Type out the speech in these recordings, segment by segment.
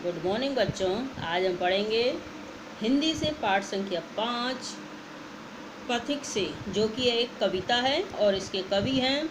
Good morning बच्चों। आज हम पढ़ेंगे हिंदी से पाठ संख्या 5 पथिक से, जो कि एक कविता है और इसके कवि हैं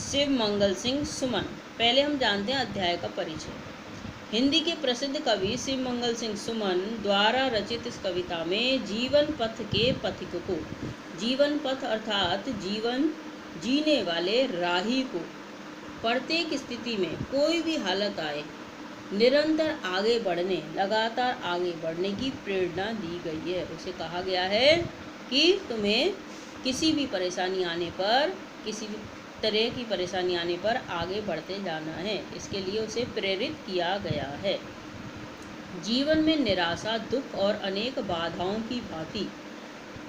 शिव मंगल सिंह सुमन। पहले हम जानते हैं अध्याय का परिचय। हिंदी के प्रसिद्ध कवि शिव मंगल सिंह सुमन द्वारा रचित इस कविता में जीवन पथ के पथिक को, जीवन पथ अर्थात जीवन जीने वाले राही को प्रत्येक स्थिति में कोई भी हालत आए निरंतर आगे बढ़ने, लगातार आगे बढ़ने की प्रेरणा दी गई है। उसे कहा गया है कि तुम्हें किसी भी परेशानी आने पर, किसी भी तरह की परेशानी आने पर आगे बढ़ते जाना है। इसके लिए उसे प्रेरित किया गया है। जीवन में निराशा, दुख और अनेक बाधाओं की भांति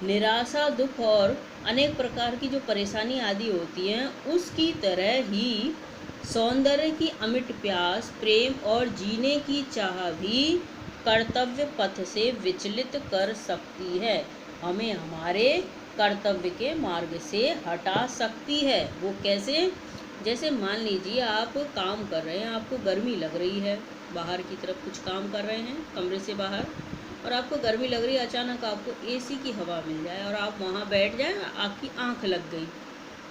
निराशा, दुख और अनेक प्रकार की जो परेशानी आदि होती हैं, उसकी तरह ही सौंदर्य की अमिट प्यास, प्रेम और जीने की चाह भी कर्तव्य पथ से विचलित कर सकती है। हमें हमारे कर्तव्य के मार्ग से हटा सकती है। वो कैसे? जैसे मान लीजिए आप काम कर रहे हैं, आपको गर्मी लग रही है, बाहर की तरफ कुछ काम कर रहे हैं कमरे से बाहर, और आपको गर्मी लग रही है। अचानक आपको एसी की हवा मिल जाए और आप वहाँ बैठ जाएं, आपकी आंख लग गई,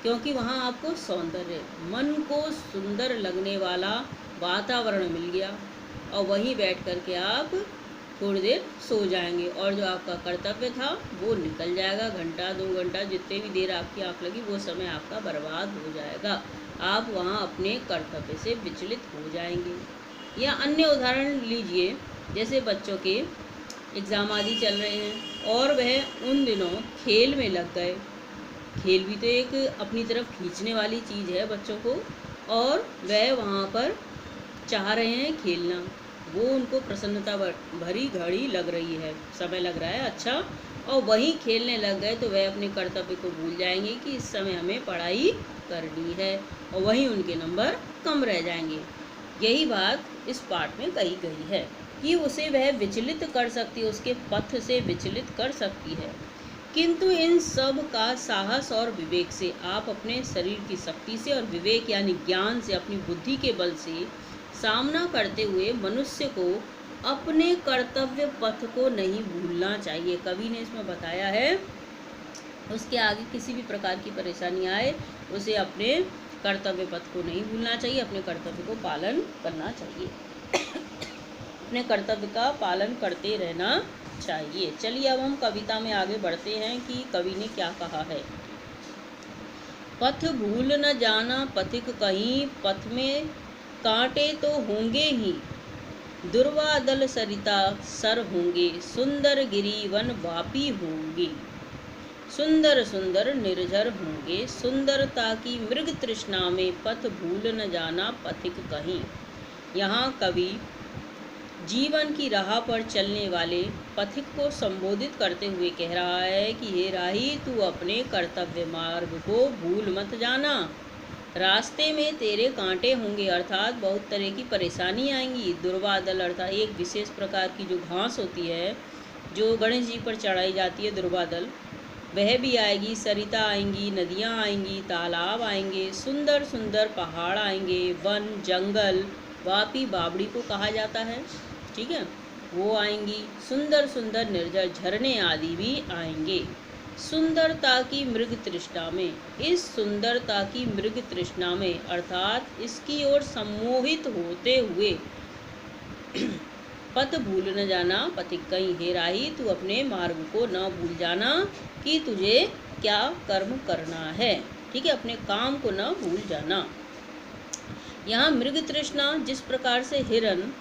क्योंकि वहाँ आपको सौंदर्य, मन को सुंदर लगने वाला वातावरण मिल गया, और वहीं बैठ कर के आप थोड़ी देर सो जाएंगे और जो आपका कर्तव्य था वो निकल जाएगा। घंटा 2 घंटा जितने भी देर आपकी आंख लगी, वो समय आपका बर्बाद हो जाएगा। आप वहाँ अपने कर्तव्य से विचलित हो जाएंगे। या अन्य उदाहरण लीजिए, जैसे बच्चों के एग्ज़ाम आदि चल रहे हैं और वह उन दिनों खेल में लग गए। खेल भी तो एक अपनी तरफ खींचने वाली चीज़ है बच्चों को, और वह वहाँ पर चाह रहे हैं खेलना। वो उनको प्रसन्नता भरी घड़ी लग रही है, समय लग रहा है अच्छा, और वहीं खेलने लग गए तो वह अपने कर्तव्य को भूल जाएंगे कि इस समय हमें पढ़ाई करनी है, और वहीं उनके नंबर कम रह जाएंगे। यही बात इस पाठ में कही गई है कि उसे वह विचलित कर सकती है, उसके पथ से विचलित कर सकती है। किंतु इन सब का साहस और विवेक से, आप अपने शरीर की शक्ति से और विवेक यानी ज्ञान से, अपनी बुद्धि के बल से सामना करते हुए मनुष्य को अपने कर्तव्य पथ को नहीं भूलना चाहिए। कवि ने इसमें बताया है, उसके आगे किसी भी प्रकार की परेशानी आए, उसे अपने कर्तव्य पथ को नहीं भूलना चाहिए, अपने कर्तव्य को पालन करना चाहिए। अपने कर्तव्य का पालन करते रहना चाहिए। चलिए अब हम कविता में आगे बढ़ते हैं कि कवि ने क्या कहा है। पथ भूल न जाना पथिक कहीं, पथ में कांटे तो होंगे ही, दुर्वा दल सरिता सर होंगे, सुंदर गिरी वन वापी होंगे, सुंदर सुंदर निर्झर होंगे, सुंदरता की मृग तृष्णा में पथ भूल न जाना पथिक कहीं। यहाँ कवि जीवन की राह पर चलने वाले पथिक को संबोधित करते हुए कह रहा है कि हे राही, तू अपने कर्तव्य मार्ग को भूल मत जाना। रास्ते में तेरे कांटे होंगे, अर्थात बहुत तरह की परेशानी आएंगी। दुर्वादल अर्थात एक विशेष प्रकार की जो घास होती है, जो गणेश जी पर चढ़ाई जाती है, दुर्वादल, वह भी आएगी। सरिता आएंगी, नदियाँ आएंगी, तालाब आएंगे, सुंदर सुंदर पहाड़ आएंगे, वन जंगल, वापी बावड़ी को कहा जाता है, ठीक है, वो आएंगी। सुंदर सुंदर निर्जर झरने आदि भी आएंगे। सुंदरता की मृग तृष्णा में, इस सुंदरता की मृग तृष्णा में अर्थात इसकी ओर सम्मोहित होते हुए पथ भूल न जाना पथिक कहीं। हे राही, तू अपने मार्ग को न भूल जाना कि तुझे क्या कर्म करना है, ठीक है, अपने काम को न भूल जाना। यहाँ मृग तृष्णा, जिस प्रकार से हिरन,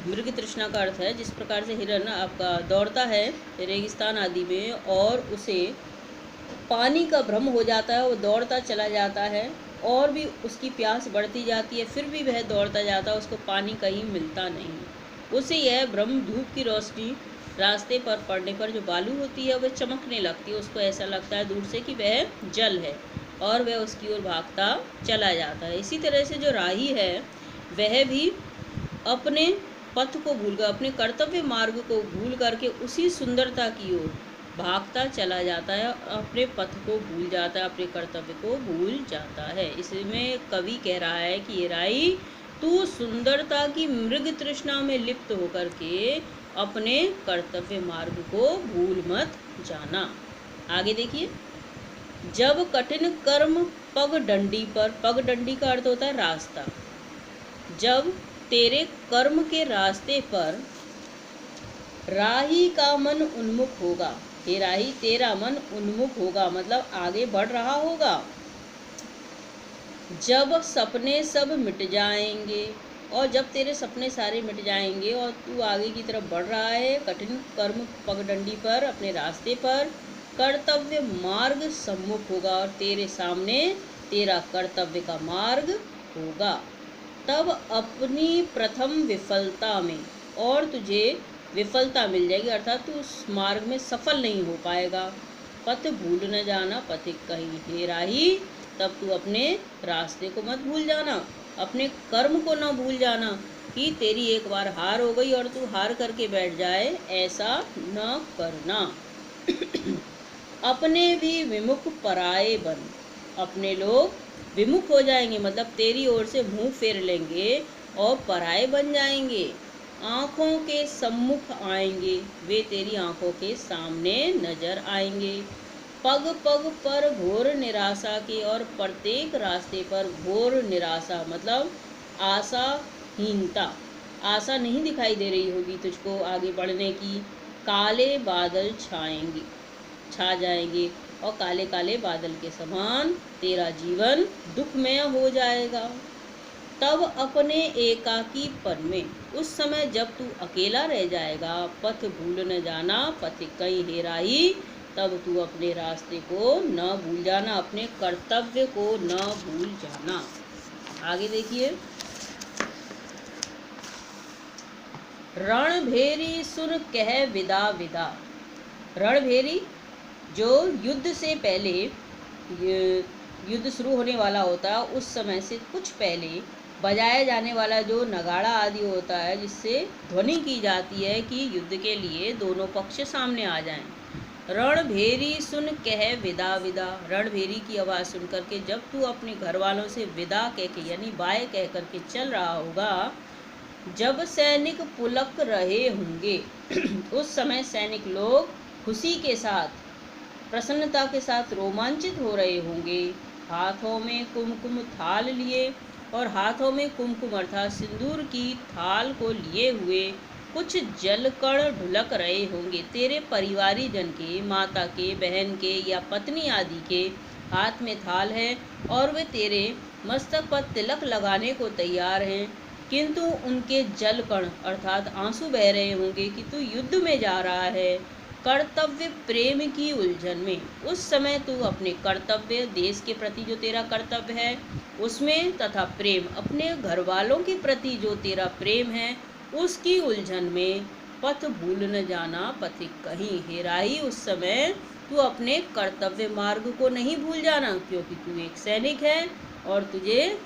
मृग तृष्णा का अर्थ है जिस प्रकार से हिरन आपका दौड़ता है रेगिस्तान आदि में, और उसे पानी का भ्रम हो जाता है, वो दौड़ता चला जाता है और भी उसकी प्यास बढ़ती जाती है, फिर भी वह दौड़ता जाता है, उसको पानी कहीं मिलता नहीं। उसे यह भ्रम, धूप की रोशनी रास्ते पर पड़ने पर जो बालू होती है वह चमकने लगती है, उसको ऐसा लगता है दूर से कि वह जल है, और वह उसकी ओर भागता चला जाता है। इसी तरह से जो राही है वह भी अपने पथ को भूलकर, अपने कर्तव्य मार्ग को भूल करके उसी सुंदरता की ओर भागता चला जाता है, अपने पथ को भूल जाता है, अपने कर्तव्य को भूल जाता है। इसमें कवि कह रहा है कि ये राही, तू सुंदरता की मृग तृष्णा में लिप्त होकर के अपने कर्तव्य मार्ग को भूल मत जाना। आगे देखिए, जब कठिन कर्म पगडंडी पर, पगडंडी का अर्थ होता है रास्ता, जब तेरे कर्म के रास्ते पर राही का मन उन्मुख होगा, हे राही तेरा मन उन्मुख होगा मतलब आगे बढ़ रहा होगा। जब सपने सब मिट जाएंगे, और जब तेरे सपने सारे मिट जाएंगे और तू आगे की तरफ बढ़ रहा है कठिन कर्म पगडंडी पर, अपने रास्ते पर, कर्तव्य मार्ग सम्मुख होगा और तेरे सामने तेरा कर्तव्य का मार्ग होगा। तब अपनी प्रथम विफलता में और तुझे विफलता मिल जाएगी, अर्थात तू उस मार्ग में सफल नहीं हो पाएगा। पथ भूल न जाना पथिक कहीं, हे राही तब तू अपने रास्ते को मत भूल जाना, अपने कर्म को न भूल जाना कि तेरी एक बार हार हो गई और तू हार करके बैठ जाए, ऐसा न करना। अपने भी विमुख पराये बन, अपने लोग विमुख हो जाएंगे मतलब तेरी ओर से मुंह फेर लेंगे और पराये बन जाएंगे। आँखों के सम्मुख आएंगे, वे तेरी आँखों के सामने नजर आएंगे। पग पग पर घोर निराशा की, और प्रत्येक रास्ते पर घोर निराशा मतलब आशाहीनता, आशा नहीं दिखाई दे रही होगी तुझको आगे बढ़ने की। काले बादल छा जाएंगे और काले काले बादल के समान तेरा जीवन दुखमय हो जाएगा। तब अपने एकाकीपन में, उस समय जब तू अकेला रह जाएगा, पथ भूल न जाना पथिक कहीं, हे राही तब तू अपने रास्ते को न भूल जाना, अपने कर्तव्य को न भूल जाना। आगे देखिए, रणभेरी सुन कह विदा विदा। रणभेरी जो युद्ध से पहले, युद्ध शुरू होने वाला होता है उस समय से कुछ पहले बजाया जाने वाला जो नगाड़ा आदि होता है, जिससे ध्वनि की जाती है कि युद्ध के लिए दोनों पक्ष सामने आ जाएं। रणभेरी सुन कह विदा विदा, रणभेरी की आवाज़ सुन करके जब तू अपने घर वालों से विदा कह के यानी बाय कह करके चल रहा होगा, जब सैनिक पुलक रहे होंगे उस समय सैनिक लोग खुशी के साथ, प्रसन्नता के साथ रोमांचित हो रहे होंगे। हाथों में कुमकुम थाल लिए, और हाथों में कुमकुम अर्थात सिंदूर की थाल को लिए हुए कुछ जलकण ढुलक रहे होंगे। तेरे परिवारी जन के, माता के, बहन के या पत्नी आदि के हाथ में थाल है और वे तेरे मस्तक पर तिलक लगाने को तैयार हैं, किंतु उनके जलकण अर्थात आंसू बह रहे होंगे कि तू युद्ध में जा रहा है कर्तव्य प्रेम की उलझन में। उस समय तू अपने कर्तव्य, देश के प्रति जो तेरा कर्तव्य है उसमें, तथा प्रेम अपने घर वालों के प्रति जो तेरा प्रेम है उसकी उलझन में, पथ भूल न जाना पथिक कहीं, हे राही उस समय तू अपने कर्तव्य मार्ग को नहीं भूल जाना, क्योंकि तू एक सैनिक है और तुझे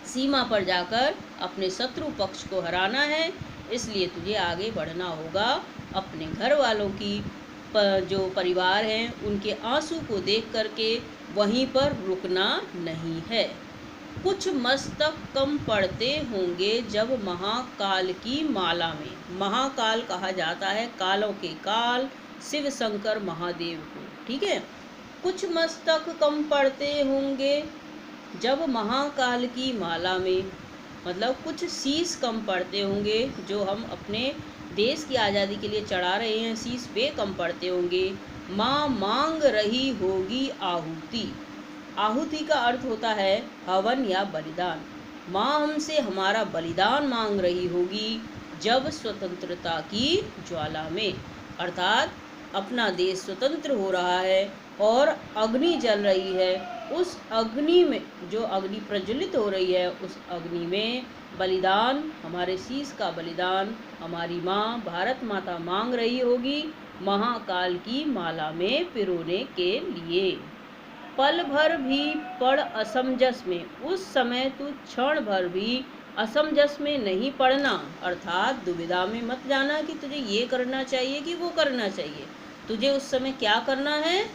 सीमा पर जाकर अपने शत्रु पक्ष को हराना है, इसलिए तुझे आगे बढ़ना होगा। अपने घर वालों की जो परिवार हैं उनके आंसू को देख करके वहीं पर रुकना नहीं है। कुछ मस्तक कम पड़ते होंगे जब महाकाल की माला में, महाकाल कहा जाता है कालों के काल शिव शंकर महादेव को, ठीक है। कुछ मस्तक कम पड़ते होंगे जब महाकाल की माला में, मतलब कुछ शीश कम पड़ते होंगे जो हम अपने देश की आज़ादी के लिए चढ़ा रहे हैं, शीश वे कम पड़ते होंगे। माँ मांग रही होगी आहुति, आहुति का अर्थ होता है हवन या बलिदान। माँ हमसे हमारा बलिदान मांग रही होगी जब स्वतंत्रता की ज्वाला में, अर्थात अपना देश स्वतंत्र हो रहा है और अग्नि जल रही है, उस अग्नि में जो अग्नि प्रज्वलित हो रही है उस अग्नि में बलिदान, हमारे शीश का बलिदान हमारी माँ भारत माता मांग रही होगी महाकाल की माला में पिरोने के लिए। पल भर भी पड़ असमंजस में, उस समय तू क्षण भर भी असमंजस में नहीं पड़ना, अर्थात दुविधा में मत जाना कि तुझे ये करना चाहिए कि वो करना चाहिए। तुझे उस समय क्या करना है,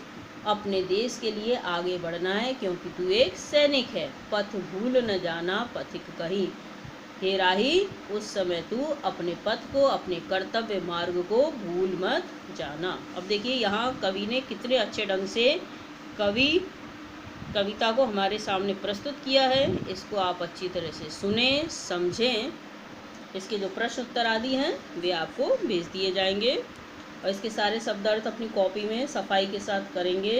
अपने देश के लिए आगे बढ़ना है, क्योंकि तू एक सैनिक है। पथ भूल न जाना पथिक कहीं, हे राही उस समय तू अपने पथ को, अपने कर्तव्य मार्ग को भूल मत जाना। अब देखिए यहाँ कवि ने कितने अच्छे ढंग से कविता को हमारे सामने प्रस्तुत किया है। इसको आप अच्छी तरह से सुने, समझें। इसके जो प्रश्न उत्तर आदि हैं वे आपको भेज दिए जाएंगे, और इसके सारे शब्दार्थ अपनी कॉपी में सफाई के साथ करेंगे।